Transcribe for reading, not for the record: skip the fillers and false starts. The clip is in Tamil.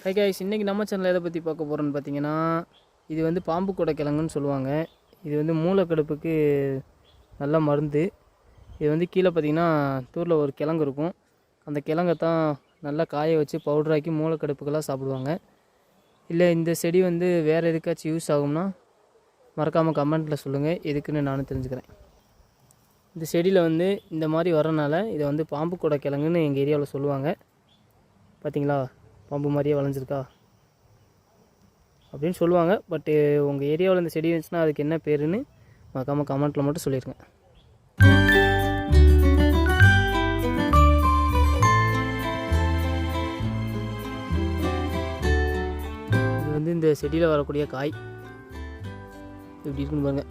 ஹை கைஸ், இன்றைக்கி நம்ம சேனலில் எதை பற்றி பார்க்க போகிறோன்னு பார்த்தீங்கன்னா, இது வந்து பாம்பு கொடை கிழங்குன்னு சொல்லுவாங்க. இது வந்து மூளைக்கடுப்புக்கு நல்ல மருந்து. இது வந்து கீழே பார்த்திங்கன்னா தூரில் ஒரு கிழங்கு இருக்கும். அந்த கிழங்கை தான் நல்லா காய வச்சு பவுடராக்கி மூளைக்கடுப்புக்கெல்லாம் சாப்பிடுவாங்க. இல்லை இந்த செடி வந்து வேறு எதுக்காச்சும் யூஸ் ஆகும்னா மறக்காமல் கமெண்ட்டில் சொல்லுங்கள், எதுக்குன்னு நானும் தெரிஞ்சுக்கிறேன். இந்த செடியில் வந்து இந்த மாதிரி வரனால இதை வந்து பாம்பு கொடை கிழங்குன்னு எங்கள் ஏரியாவில் சொல்லுவாங்க. பார்த்திங்களா, பாம்பு மாதிரியே வளைஞ்சிருக்கா அப்படின்னு சொல்லுவாங்க. பட்டு உங்கள் ஏரியாவில் இந்த செடி இருந்துச்சுன்னா அதுக்கு என்ன பேருன்னு மறக்காமல் கமெண்ட்டில் மட்டும் சொல்லிடுங்க. இது வந்து இந்த செடியில் வரக்கூடிய காய் இப்படி இருக்குன்னு பாருங்கள்.